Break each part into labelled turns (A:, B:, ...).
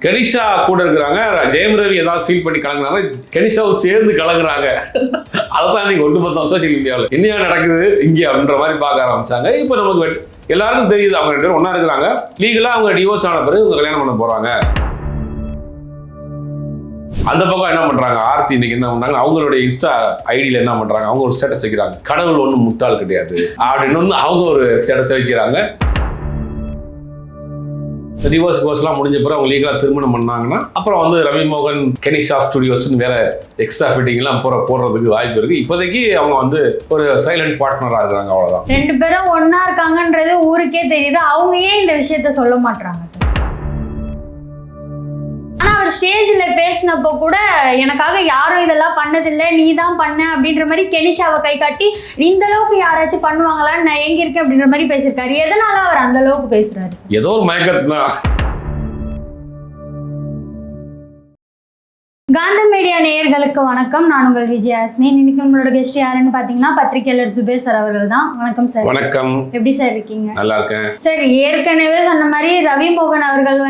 A: கனிஷா கூட இருக்கிறாங்க. ஜெயம் ரவி ஏதாவது ஃபீல் பண்ணி கலங்குறாங்க, கனிஷாவும் சேர்ந்து கலங்குறாங்க. அதைத்தான் நீங்க ஒட்டுமொத்த சோசியல் மீடியாவில் என்ன நடக்குது இங்கே அப்படின்ற மாதிரி பார்க்க ஆரம்பிச்சாங்க. இப்போ நமக்கு எல்லாருக்கும் தெரியுது அவங்க 2 பேரும் ஒன்னா இருக்கிறாங்க. லீகலா அவங்க டிவோர்ஸ் ஆன பிறகு இவங்க கல்யாணம் பண்ண போறாங்க. அந்த பக்கம் என்ன பண்றாங்க, ஆர்த்தி இன்னைக்கு என்ன பண்றாங்க, அவங்களுடைய இன்ஸ்டா ஐடியில என்ன பண்றாங்க, அவங்க ஒரு ஸ்டேட்டஸ் வைக்கிறாங்க, கடவுள் ஒன்றும் முட்டாள் கிடையாது அப்படின்னு அவங்க ஒரு ஸ்டேட்டஸ் வைக்கிறாங்க. டிவோர்ஸ் கோர்ஸ்லாம் முடிஞ்ச பிறகு அவங்க லீகலாக திருமணம் பண்ணாங்கன்னா அப்புறம் ரவி மோகன் கனிஷா ஸ்டுடியோஸ்ன்னு வேற எக்ஸ்ட்ரா ஃபிட்டிங்லாம் போடுறதுக்கு வாய்ப்பு இருக்கு. இப்போதைக்கு அவங்க ஒரு சைலண்ட் பார்ட்னராக இருக்கிறாங்க, அவ்வளோதான்.
B: 2 பேரும் ஒன்னா இருக்காங்கன்றது ஊருக்கே தெரியுது. அவங்க ஏன் இந்த விஷயத்த சொல்ல மாட்டாங்க? ஆனா அவர் ஸ்டேஜ்ல பேசினப்போ கூட எனக்காக யாரும் இதெல்லாம் பண்ணதில்லை, நீ தான் பண்ண அப்படின்ற மாதிரி கெனிஷாவை கை காட்டி இந்த அளவுக்கு யாராச்சும் பண்ணுவாங்களான்னு நான் எங்க இருக்கேன் அப்படின்ற மாதிரி பேசியிருக்காரு. எதனால அவர் அந்த அளவுக்கு பேசுறாரு?
A: ஏதோ ஒரு மயக்கத்தான்.
B: காந்த மீடியா நேயர்களுக்கு வணக்கம். நான் உங்கள் விஜயாஸ்னி. இன்னைக்கு உங்களோட கெஸ்ட் யாருன்னு பாத்தீங்கன்னா பத்திரிகையாளர் சுபேர் சார் அவர்கள் தான். வணக்கம் சார்.
A: வணக்கம்.
B: எப்படி சார் இருக்கீங்க?
A: நல்லா இருக்கேன்
B: சார். ஏற்கனவே சொன்ன மாதிரி ரவி மோகன் அவர்கள்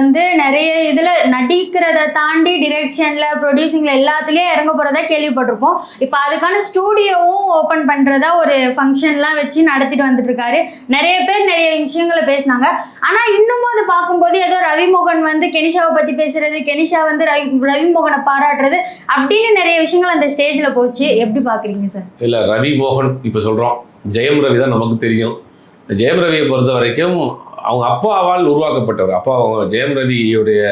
B: நிறைய இதுல நடிக்கிறத தாண்டி டிரெக்ஷன்ல ப்ரொடியூசிங்ல எல்லாத்துலயும் இறங்க போறதா கேள்விப்பட்டிருப்போம். இப்ப அதுக்கான ஸ்டூடியோவும் ஓபன் பண்றதா ஒரு ஃபங்க்ஷன்லாம் வச்சு நடத்திட்டு வந்துட்டு இருக்காரு. நிறைய பேர் நிறைய விஷயங்களை பேசினாங்க. ஆனா இன்னமும் அதை பார்க்கும்போது ஏதோ ரவி மோகன் கெனிஷாவை பத்தி பேசுறது, கெனிஷா ரவி மோகனை பாராட்டுறது அப்படின்னு நிறைய விஷயங்கள் அந்த ஸ்டேஜ்ல போச்சு. எப்படி பாக்குறீங்க சார்?
A: இல்ல, ரவி மோகன் இப்ப சொல்றோம், ஜெயம் ரவி தான் நமக்கு தெரியும். ஜெயம் ரவியை பொறுத்த வரைக்கும் அவங்க அப்பாவால் உருவாக்கப்பட்டவர். அவங்க ஜெயம் ரவியுடைய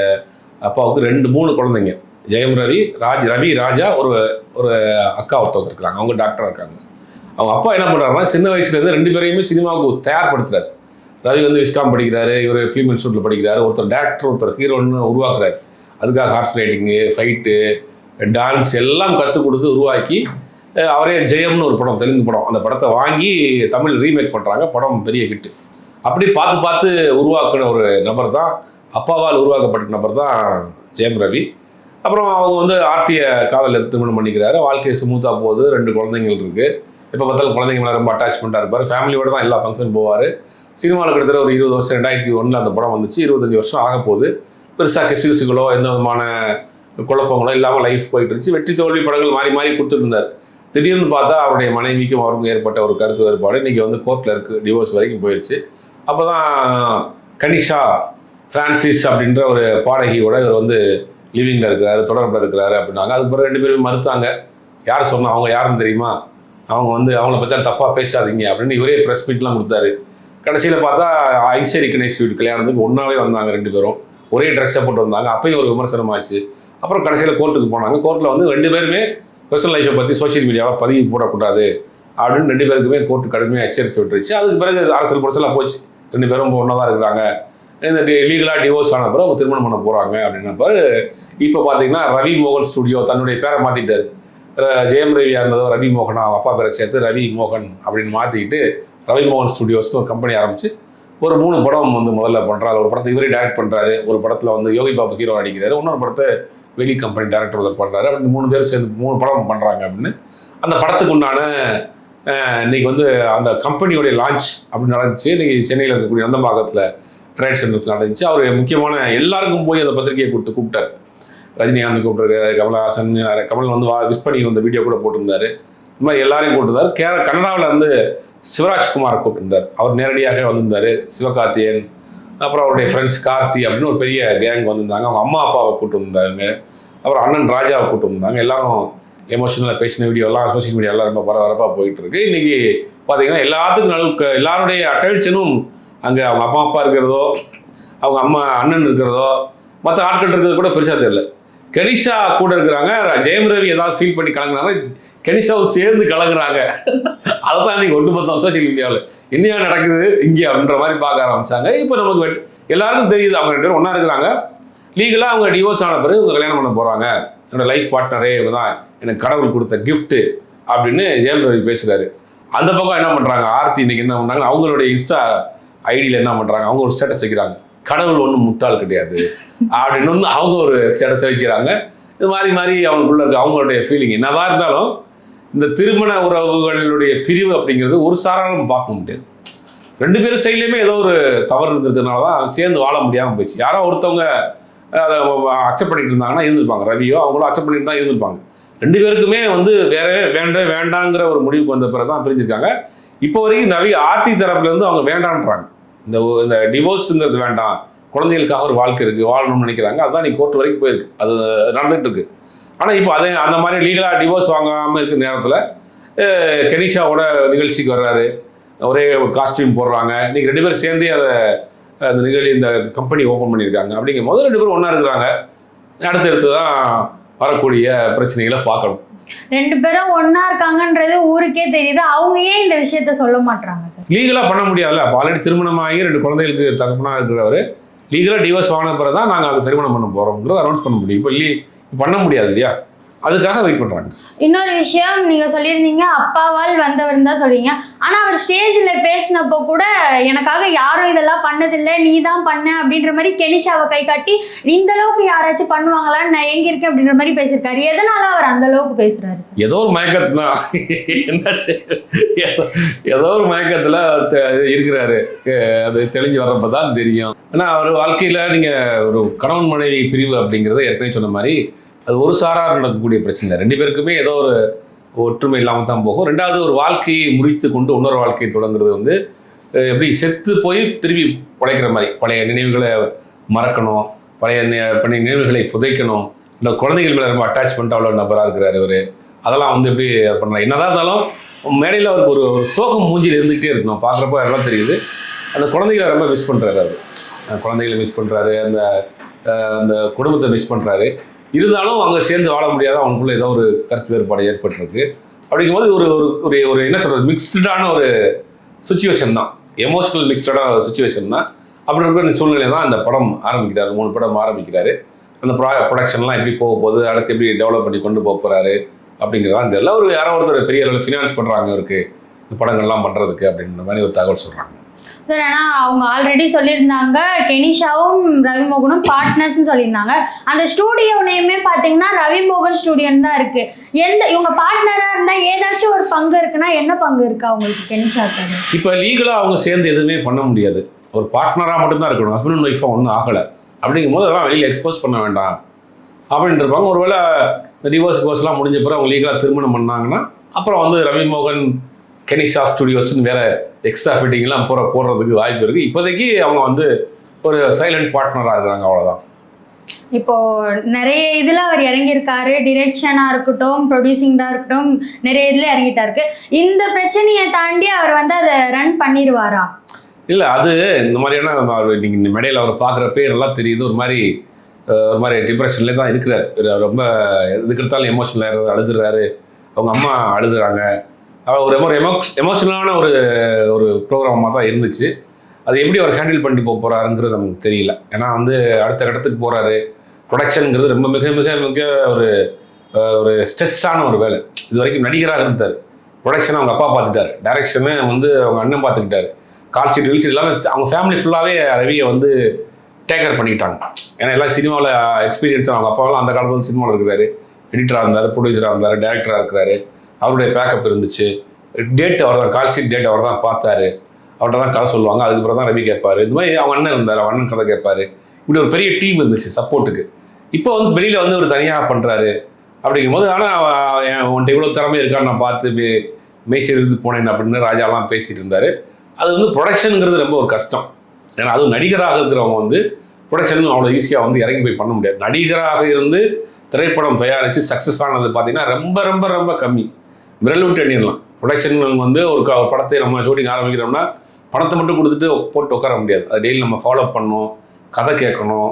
A: அப்பாவுக்கு 2-3 குழந்தைங்க. ஜெயம் ரவி, ரவி ராஜா, ஒரு அக்கா ஒருத்தவங்க இருக்கிறாங்க, அவங்க டாக்டரா இருக்காங்க. அவங்க அப்பா என்ன பண்றாருன்னா சின்ன வயசுல இருந்து 2 பேரையுமே சினிமாவுக்கு தயார்படுத்துறாரு. ரவி விஸ்காம் படிக்கிறாரு, இவர் ஃபிலிம் இன்ஸ்டியூட்ல படிக்கிறாரு, ஒருத்தர் டேரக்டர், ஒருத்தர் ஹீரோன்னு உருவாக்குறாரு. அதுக்காக ஹார்ஸ் ரைடிங்கு, ஃபைட்டு, டான்ஸ் எல்லாம் கற்றுக் கொடுத்து உருவாக்கி அவரே ஜெயம்னு ஒரு படம், தெலுங்கு படம், அந்த படத்தை வாங்கி தமிழ் ரீமேக் பண்ணுறாங்க. படம் பெரிய ஹிட்டு. அப்படி பார்த்து உருவாக்குன ஒரு நபர் தான், அப்பாவால் உருவாக்கப்பட்ட நபர் தான் ஜெயம் ரவி. அப்புறம் அவங்க ஆர்த்தியை காதலில் திருமணம் பண்ணிக்கிறாரு. வாழ்க்கை ஸ்மூத்தாக போகுது. 2 குழந்தைங்கள் இருக்குது. இப்போ பார்த்தாலும் குழந்தைங்க மேலே ரொம்ப அட்டாச்மெண்ட்டாக இருப்பார். ஃபேமிலியோடு தான் எல்லா ஃபங்க்ஷன் போவார். சினிமாவில் கிட்டத்தட்ட ஒரு 20 வருஷம், 2001 அந்த படம் வந்துச்சு. 25 வருஷம் ஆக போகுது. பெருசாக கிசுகளோ எந்த விதமான குழப்பங்களோ இல்லாமல் லைஃப் போயிட்டு இருந்துச்சு. வெற்றி தோல்வி படங்கள் மாறி மாறி கொடுத்துட்டு இருந்தார். திடீர்னு பார்த்தா அவருடைய மனைவிக்கும் அவருக்கும் ஏற்பட்ட ஒரு கருத்து வேறுபாடு இன்றைக்கி கோர்ட்டில் இருக்குது. டிவோர்ஸ் வரைக்கும் போயிடுச்சு. அப்போ தான் கனிஷா ஃப்ரான்சிஸ் அப்படின்ற ஒரு பாடகியோட இவர் லிவிங்கில் இருக்கிறாரு, தொடர்பில் இருக்கிறாரு அப்படின்னாங்க. அதுக்கு பிறகு 2 பேரும் மறுத்தாங்க. யார் சொன்னா, அவங்க யாருன்னு தெரியுமா, அவங்க அவங்கள பற்றி தப்பாக பேசாதீங்க அப்படின்னு இவரே ப்ரெஸ் மீட்லாம் கொடுத்தாரு. கடைசியில் பார்த்தா ஐஸ்வரி கணேஷ் வீட்டு கல்யாணத்துக்கு ஒன்றாவே வந்தாங்க. 2 பேரும் ஒரே ட்ரெஸ்ஸை போட்டு வந்தாங்க. அப்பயும் ஒரு விமர்சனமாச்சு. அப்புறம் கடைசியில் கோர்ட்டுக்கு போனாங்க. கோர்ட்டில் 2 பேருமே பர்சனல் லைஃப்பை பற்றி சோஷியல் மீடியாவில் பதிவு போடக்கூடாது அப்படின்னு 2 பேருக்குமே கோர்ட்டு கடுமையாக எச்சரிக்கை விட்டுருச்சு. அதுக்கு பிறகு அரசியல் புரட்சலாக போச்சு. 2 பேரும் ஒன்றா தான் இருக்கிறாங்க. இந்த லீகலாக டிவோர்ஸ் ஆன பிறகு அவங்க திருமணம் பண்ண போகிறாங்க அப்படின்னப்ப இப்போ பார்த்தீங்கன்னா ரவி மோகன் ஸ்டுடியோ தன்னுடைய பேரை மாற்றிட்டார். ஜெயம் ரவியாக இருந்ததோ ரவி மோகனா, அவங்க அப்பா பேரை சேர்த்து ரவி மோகன் அப்படின்னு மாற்றிக்கிட்டு ரவி மோகன் ஸ்டுடியோஸ்னு ஒரு கம்பெனி ஆரம்பிச்சு ஒரு 3 படம் முதல்ல பண்ணுறாரு. ஒரு படத்தை இவரே டைரக்ட் பண்ணுறாரு. ஒரு படத்தில் யோகி பாபு ஹீரோ நடிக்கிறாரு. இன்னொரு படத்தை வெளி கம்பெனி டைரக்டர் ஒருத்தர் பண்ணுறாரு. அப்படின்னு 3 பேர் சேர்ந்து 3 படம் பண்ணுறாங்க. அப்படின்னு அந்த படத்துக்கு உண்டான இன்னைக்கு அந்த கம்பெனியோடைய லான்ச் அப்படி நடந்துச்சு. இன்னைக்கு சென்னையில் இருக்கக்கூடிய நந்தம்பாக்கத்தில் ட்ரேட் சென்டர்ஸ் நடந்துச்சு. அவர் முக்கியமான எல்லாருக்கும் போய் அந்த பத்திரிகையை கூப்பிட்டார். ரஜினிகாந்த் கூப்பிட்டுருக்காரு, கமல்ஹாசன், கமல் விஷ் பண்ணி வீடியோ கூட போட்டிருந்தாரு. இந்த மாதிரி எல்லாரையும் கூப்பிட்டுருந்தார். கனடாவில் சிவராஜ்குமார் கூப்பிட்டுருந்தார். அவர் நேரடியாக வந்திருந்தார். சிவகார்த்தியன், அப்புறம் அவருடைய ஃப்ரெண்ட்ஸ் கார்த்தி அப்படின்னு ஒரு பெரிய கேங் வந்திருந்தாங்க. அவங்க அம்மா அப்பாவை கூப்பிட்டு வந்தாங்க. அப்புறம் அண்ணன் ராஜாவை கூப்பிட்டு வந்தாங்க. எல்லாரும் எமோஷனலாக பேசின வீடியோலாம் சோஷியல் மீடியாலாம் ரொம்ப பரபரப்பாக போயிட்டு இருக்கு. இன்னைக்கு பார்த்தீங்கன்னா எல்லாத்துக்கும் நடுவுக்கு எல்லாருடைய அட்டென்ஷனும் அங்கே அவங்க அப்பா இருக்கிறதோ, அவங்க அண்ணன் இருக்கிறதோ, மற்ற ஆட்கள் இருக்கிறது கூட பெருசாக தெரியல. கனிஷா கூட இருக்கிறாங்க. ஜெயம் ரவி ஏதாவது ஃபீல் பண்ணி கலங்குறாங்க, கனிஷாவும் சேர்ந்து கலங்குறாங்க. அதைத்தான் இன்னைக்கு ஒட்டுமொத்தம் சோஷியல் மீடியாவில் என்ன நடக்குது இங்கே அப்படின்ற மாதிரி பார்க்க ஆரம்பிச்சாங்க. இப்போ நமக்கு எல்லாருக்கும் தெரியுது அவங்க 2 பேரும் ஒன்றா இருக்கிறாங்க. லீகலாக அவங்க டிவோர்ஸ் ஆன பிறகு இவங்க கல்யாணம் பண்ண போகிறாங்க. என்னோட லைஃப் பார்ட்னரே இவங்க தான், எனக்கு கடவுள் கொடுத்த கிஃப்ட்டு அப்படின்னு ஜெயம் ரவி பேசுகிறாரு. அந்த பக்கம் என்ன பண்ணுறாங்க, ஆர்த்தி இன்னைக்கு என்ன பண்ணுறாங்க, அவங்களுடைய இன்ஸ்டா ஐடியில் என்ன பண்ணுறாங்க, அவங்க ஒரு ஸ்டேட்டஸ் வைக்கிறாங்க, கடவுள் ஒன்றும் முட்டாள் கிடையாது அப்படின்னு அவங்க ஒரு ஸ்டேட்டஸ் வைக்கிறாங்க. இது மாதிரி அவங்களுக்குள்ள இருக்க அவங்களுடைய ஃபீலிங் என்னதான் இருந்தாலும் இந்த திருமண உறவுகளுடைய பிரிவு அப்படிங்கிறது ஒரு சாராரம் பார்க்க முடியாது. 2 பேரும் சைட்லேயுமே ஏதோ ஒரு தவறு இருந்திருக்கிறதுனால தான் சேர்ந்து வாழ முடியாமல் போயிடுச்சு. யாரோ ஒருத்தவங்க அதை அக்செப்ட் பண்ணிட்டு இருந்தாங்கன்னா இருந்திருப்பாங்க. ரவியோ அவங்களும் அக்செப்ட் பண்ணிட்டு தான் இருந்திருப்பாங்க. 2 பேருக்குமே வந்து வேண்டாங்கிற ஒரு முடிவுக்கு வந்த பிறகு தான் பிரிஞ்சிருக்காங்க. இப்போ வரைக்கும் ரவி ஆர்த்தி தரப்புல இருந்து அவங்க வேண்டான்றாங்க. இந்த டிவோர்ஸுங்கிறது வேண்டாம், குழந்தைகளுக்காக ஒரு வாழ்க்கை இருக்குது, வாழணும்னு நினைக்கிறாங்க. அதுதான் நீ கோர்ட் வரைக்கும் போயிருக்கு, அது நடந்துகிட்டு இருக்கு. ஆனால் இப்போ அந்த மாதிரி லீகலாக டிவோர்ஸ் வாங்காமல் இருக்கிற நேரத்தில் கெனிஷாவோட நிகழ்ச்சிக்கு வர்றாரு, ஒரே காஸ்டியூம் போடுறாங்க. நீங்கள் 2 பேரும் சேர்ந்தே இந்த கம்பெனி ஓப்பன் பண்ணியிருக்காங்க. அப்படிங்கும் போது 2 பேரும் ஒன்றா இருக்கிறாங்க. அடுத்தடுத்து தான் வரக்கூடிய பிரச்சனைகளை பார்க்கணும்.
B: 2 பேரும் ஒன்னா இருக்காங்கன்றது ஊருக்கே தெரியுது. அவங்க ஏன் இந்த விஷயத்த சொல்ல மாட்டாங்க?
A: லீகலாக பண்ண முடியாதுல்ல. அப்போ ஆல்ரெடி திருமணமாகி 2 குழந்தைகளுக்கு தகப்பனாக இருக்கிறவர் லீகலாக டிவோர்ஸ் வாங்கின பிறகு தான் நாங்கள் அது திருமணம் பண்ண போகிறோங்கிறத அனௌன்ஸ் பண்ண முடியும். இப்போ பண்ண முடியாது இல்லையா, அதுக்காக வெயிட் பண்ணுறாங்க.
B: இன்னொரு விஷயம், நீங்க சொல்லியிருந்தீங்க அப்பாவால் வந்தவர் தான் சொல்றீங்க. ஆனா அவர் ஸ்டேஜ்ல பேசினப்போ கூட எனக்காக யாரும் இதெல்லாம் பண்ணதில்லை, நீ தான் பண்ண அப்படின்ற மாதிரி கெனிஷாவை கை காட்டி இந்த அளவுக்கு யாராச்சும் பண்ணுவாங்களான்னு நான் எங்க இருக்கேன் அப்படின்ற மாதிரி பேசியிருக்காரு. எதனால அவர் அந்த அளவுக்கு பேசுறாரு?
A: ஏதோ ஒரு மயக்கத்துல ஏதோ ஒரு மயக்கத்துல இருக்கிறாரு. அது தெளிஞ்சு வர்றப்ப தான் தெரியும். ஏன்னா அவர் வாழ்க்கையில நீங்க ஒரு கணவன் மனைவி பிரிவு அப்படிங்கிறத ஏற்கனவே சொன்ன மாதிரி அது ஒரு சாரார் நடக்கக்கூடிய பிரச்சனை. 2 பேருக்குமே ஏதோ ஒரு ஒற்றுமை இல்லாமல் தான் போகும். 2வது ஒரு வாழ்க்கையை முறித்து கொண்டு இன்னொரு வாழ்க்கையை தொடங்குறது வந்து எப்படி செத்து போய் திரும்பி பழைக்கிற மாதிரி. பழைய நினைவுகளை மறக்கணும், பழைய நினைவுகளை புதைக்கணும். இல்லை குழந்தைகள் மேலே ரொம்ப அட்டாச்மெண்ட் அவ்வளோ நபராக இருக்கிறாரு அவர். அதெல்லாம் வந்து எப்படி பண்ணலாம். என்னதான் இருந்தாலும் மேடையில் அவருக்கு ஒரு சோகம் மூஞ்சியில் இருந்துகிட்டே இருக்கணும். பார்க்குறப்போ எல்லாம் தெரியுது. அந்த குழந்தைகளை ரொம்ப மிஸ் பண்ணுறாரு. அவர் குழந்தைகளை மிஸ் பண்ணுறாரு, அந்த குடும்பத்தை மிஸ் பண்ணுறாரு. இருந்தாலும் அங்கே சேர்ந்து வாழ முடியாத அவனுக்குள்ள ஏதோ ஒரு கருத்து வேறுபாடு ஏற்பட்டிருக்கு. அப்படிங்கும்போது ஒரு என்ன சொல்கிறது, மிக்ஸ்டான ஒரு சுச்சுவேஷன் தான், எமோஷனல் மிக்ஸ்டான சுச்சுவேஷன் தான். அப்படி இருக்கிற சூழ்நிலை தான் அந்த படம் ஆரம்பிக்கிறாரு. 3 படம் ஆரம்பிக்கிறாரு. அந்த ப்ரொடக்ஷன்லாம் எப்படி போக போகுது, அடுத்து எப்படி டெவலப் பண்ணி கொண்டு போக போகிறாரு அப்படிங்கிறதான் தெரியல. யாரோ ஒருத்தர் பெரிய அளவில் ஃபினான்ஸ் பண்ணுறாங்க இருக்கு இந்த படங்கள்லாம் பண்ணுறதுக்கு அப்படின்ற மாதிரி ஒரு தகவல் சொல்கிறாங்க.
B: சார், ஏன்னா அவங்க ஆல்ரெடி சொல்லியிருந்தாங்க கெனிஷாவும் ரவிமோகனும் பார்ட்னர்ஸ்னு சொல்லியிருந்தாங்க. அந்த ஸ்டூடியோ நேமே பார்த்தீங்கன்னா ரவிமோகன் ஸ்டூடியோன்னு தான் இருக்கு. இவங்க பார்ட்னராக இருந்தால் ஏதாச்சும் ஒரு பங்கு இருக்குன்னா என்ன பங்கு இருக்கு அவங்களுக்கு கெனிஷாக்கு?
A: இப்போ லீகலாக அவங்க சேர்ந்து எதுவுமே பண்ண முடியாது. ஒரு பார்ட்னராக மட்டும்தான் இருக்கணும். ஹஸ்பண்ட் அண்ட் ஒய்ஃபாக ஒன்றும் ஆகலை. அப்படிங்கும் போது அதெல்லாம் வெளியில் எக்ஸ்போஸ் பண்ண வேண்டாம் அப்படின்னு இருப்பாங்க. ஒருவேளை இந்த டிவோர்ஸ் கோர்ஸ்லாம் முடிஞ்ச பிறகு அவங்க லீகலாக திருமணம் பண்ணாங்கன்னா அப்புறம் வந்து ரவிமோகன் கெனிஷா ஸ்டுடியோஸ்ன்னு வேற எக்ஸ்ட்ரா ஃபிட்டிங்லாம் போடுறதுக்கு வாய்ப்பு இருக்குது. இப்போதைக்கு அவங்க வந்து ஒரு சைலண்ட் பார்ட்னராக இருக்கிறாங்க, அவ்வளோதான்.
B: இப்போ நிறைய இதில் அவர் இறங்கியிருக்காரு. டிரெக்ஷனாக இருக்கட்டும், ப்ரொடியூசிங்காக இருக்கட்டும், நிறைய இதில் இறங்கிட்டாருக்கு. இந்த பிரச்சனையை தாண்டி அவர் வந்து அதை ரன் பண்ணிடுவாரா? இல்லை, அது இந்த மாதிரியான நீங்கள் இந்த மேடையில் அவரை பார்க்குறப்பே நல்லா தெரியுது. ஒரு மாதிரி டிப்ரெஷன்லேயே தான் இருக்கிறார். ரொம்ப எதுக்கு எடுத்தாலும் எமோஷனல் அழுதுறாரு. அவங்க அம்மா அழுதுறாங்க. ஒரு எமோஷனலான ஒரு ப்ரோக்ராமாக தான் இருந்துச்சு. அது எப்படி அவர் ஹேண்டில் பண்ணி போகிறாருங்கிறது நமக்கு தெரியல. ஏன்னா வந்து அடுத்த கட்டத்துக்கு போகிறாரு. ப்ரொடக்ஷனுங்கிறது ரொம்ப மிக மிக மிக ஒரு ஸ்ட்ரெஸ்ஸான ஒரு வேலை. இது வரைக்கும் நடிகராக இருந்தார். ப்ரொடக்ஷனை அவங்க அப்பா பார்த்துட்டாரு, டைரக்ஷனை வந்து அவங்க அண்ணன் பார்த்துக்கிட்டாரு, கால் ஷீட் வீல் ஷீட் எல்லாமே அவங்க ஃபேமிலி ஃபுல்லாகவே ரவியை வந்து டேக்கர் பண்ணிக்கிட்டாங்க. ஏன்னா எல்லாம் சினிமாவில் எக்ஸ்பீரியன்ஸ். அவங்க அப்பாவெல்லாம் அந்த காலத்தில் வந்து சினிமாவில் இருக்கிறாரு, எடிட்டராக இருந்தார், ப்ரொடியூசராக இருந்தார், டேரக்டராக இருக்கிறாரு. அவருடைய பேக்கப் இருந்துச்சு. டேட் அவர் தான், கால் ஷீட் டேட் அவர் தான் பார்த்தாரு. அவர்கிட்ட தான் கதை சொல்லுவாங்க. அதுக்கப்புறம் தான் ரவி கேட்பாரு. இந்த மாதிரி அவங்க அண்ணன் இருந்தார், அவங்க அண்ணன் கதை கேட்பாரு. இப்படி ஒரு பெரிய டீம் இருந்துச்சு சப்போர்ட்டுக்கு. இப்போ வந்து வெளியில் வந்து ஒரு தனியாக பண்ணுறாரு. அப்படிங்கும் போது ஆனால் உன்ட்ட இவ்வளோ திறமை இருக்கான்னு நான் பார்த்து மேய்ச்சிருந்து போனேன் அப்படின்னு ராஜாலாம் பேசிகிட்டு இருந்தார். அது வந்து ப்ரொடக்ஷனுங்கிறது ரொம்ப ஒரு கஷ்டம். ஏன்னா அதுவும் நடிகராக இருக்கிறவங்க வந்து ப்ரொடக்ஷன் அவ்வளோ ஈஸியாக வந்து இறங்கி போய் பண்ண முடியாது. நடிகராக இருந்து திரைப்படம் தயாரித்து சக்ஸஸ் ஆனது பார்த்தீங்கன்னா ரொம்ப ரொம்ப ரொம்ப கம்மி. விரல் விட்டு எண்ணிடலாம். ப்ரொடக்ஷன் வந்து ஒரு படத்தை நம்ம ஷூட்டிங் ஆரம்பிக்கிறோம்னா பணத்தை மட்டும் கொடுத்துட்டு போட்டு உட்கார முடியாது. அது டெய்லி நம்ம ஃபாலோ பண்ணணும், கதை கேட்கணும்,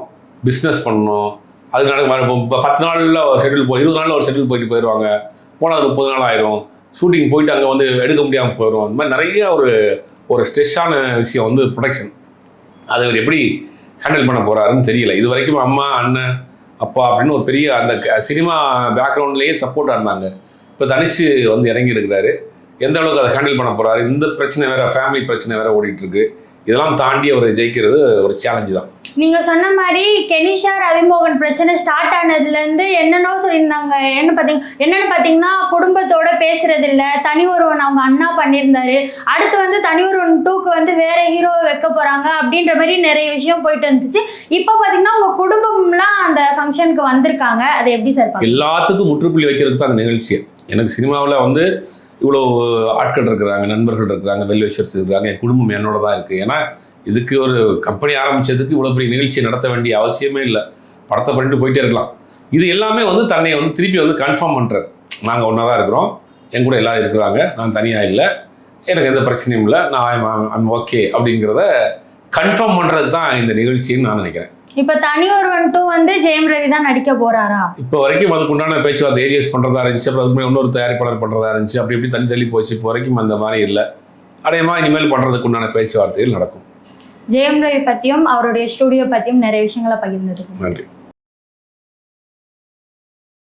B: பிஸ்னஸ் பண்ணணும். அதுக்கு இப்போ 10 நாளில் ஒரு ஷெட்யூல் 20 நாளில் ஒரு ஷெட்யூல் போயிடுவாங்க. போனால் அது 30 நாள் ஆயிரும். ஷூட்டிங் போயிட்டு அங்கே வந்து எடுக்க முடியாமல் போயிடும். இந்த மாதிரி நிறைய ஒரு ஸ்ட்ரெஸ்ஸான விஷயம் வந்து ப்ரொடக்ஷன். அதை அவர் எப்படி ஹேண்டில் பண்ண போகிறாருன்னு தெரியல. இது வரைக்கும் அம்மா, அண்ணன், அப்பா அப்படின்னு ஒரு பெரிய அந்த சினிமா பேக்ரவுண்ட்லேயே சப்போர்ட்டாக இருந்தாங்க. இப்போ தனிச்சு வந்து இறங்கி இருக்கிறாரு. எந்த அளவுக்கு அதை ஹேண்டில் பண்ண போகிறாரு. இந்த பிரச்சனை வேறு, ஃபேமிலி பிரச்சனை வேறு ஓடிட்டுருக்கு.
A: இதெல்லாம் தாண்டி அவர் ஜெயிக்கிறது ஒரு சேலஞ்சு தான்.
B: நீங்க சொன்ன மாதிரி கெனிஷா ரவிமோகன் பிரச்சனை ஸ்டார்ட் ஆனதுல இருந்து என்னென்னோ சொல்லியிருந்தாங்க. என்னன்னு பாத்தீங்கன்னா குடும்பத்தோட பேசுறது இல்ல, தனி ஒருவன் அவங்க அண்ணா பண்ணியிருந்தாரு, அடுத்து வந்து தனி ஒருவன் 2க்கு வந்து வேற ஹீரோவை வைக்க போறாங்க அப்படின்ற மாதிரி நிறைய விஷயம் போயிட்டு இருந்துச்சு. இப்போ பாத்தீங்கன்னா உங்க குடும்பம்லாம் அந்த ஃபங்க்ஷனுக்கு வந்திருக்காங்க. அது எப்படி சார் பாக்குறீங்க?
A: எல்லாத்துக்கும் முற்றுப்புள்ளி வைக்கிறதுக்கு தான் அந்த நிகழ்ச்சி. எனக்கு சினிமாவில் வந்து இவ்வளோ ஆட்கள் இருக்கிறாங்க, நண்பர்கள் இருக்கிறாங்க, வெல்விஷர்ஸ் இருக்கிறாங்க, என் குடும்பம் என்னோட தான் இருக்குது. ஏன்னா இதுக்கு ஒரு கம்பெனி ஆரம்பித்ததுக்கு இவ்வளோ பெரிய நிகழ்ச்சி நடத்த வேண்டிய அவசியமே இல்லை. படத்தை பண்ணிட்டு போயிட்டே இருக்கலாம். இது எல்லாமே வந்து தன்னை வந்து திருப்பி வந்து கன்ஃபார்ம் பண்ணுறாரு. நாங்கள் ஒன்றா தான் இருக்கிறோம், என் கூட எல்லோரும் இருக்கிறாங்க, நான் தனியாக இல்லை, எனக்கு எந்த பிரச்சனையும் இல்லை, நான் ஐம் ஓகே அப்படிங்கிறத கன்ஃபார்ம் பண்ணுறது தான் இந்த நிகழ்ச்சின்னு நான் நினைக்கிறேன்.
B: இப்போ தனி ஒருவன் 2 வந்து ஜெயம் ரவி தான் நடிக்க போறாரா? இப்போ
A: வரைக்கும் அதுக்கு உண்டான பேச்சுவார்த்தை ஏஜிஎஸ் பண்ணுறதா இருந்துச்சு, அப்புறம் அதுக்கு இன்னொரு தயாரிப்பாளர் பண்ணுறதா இருந்துச்சு, அப்படி இப்படி தள்ளி போச்சு. இப்போ வரைக்கும் அந்த மாதிரி இல்லை. அடையமாக இனிமேல் பண்ணுறதுக்கு உண்டான பேச்சுவார்த்தைகள் நடக்கும்.
B: ஜெயம் ரவி பற்றியும் அவருடைய ஸ்டூடியோ பற்றியும் நிறைய விஷயங்களை பகிர்ந்தது.
A: நன்றி.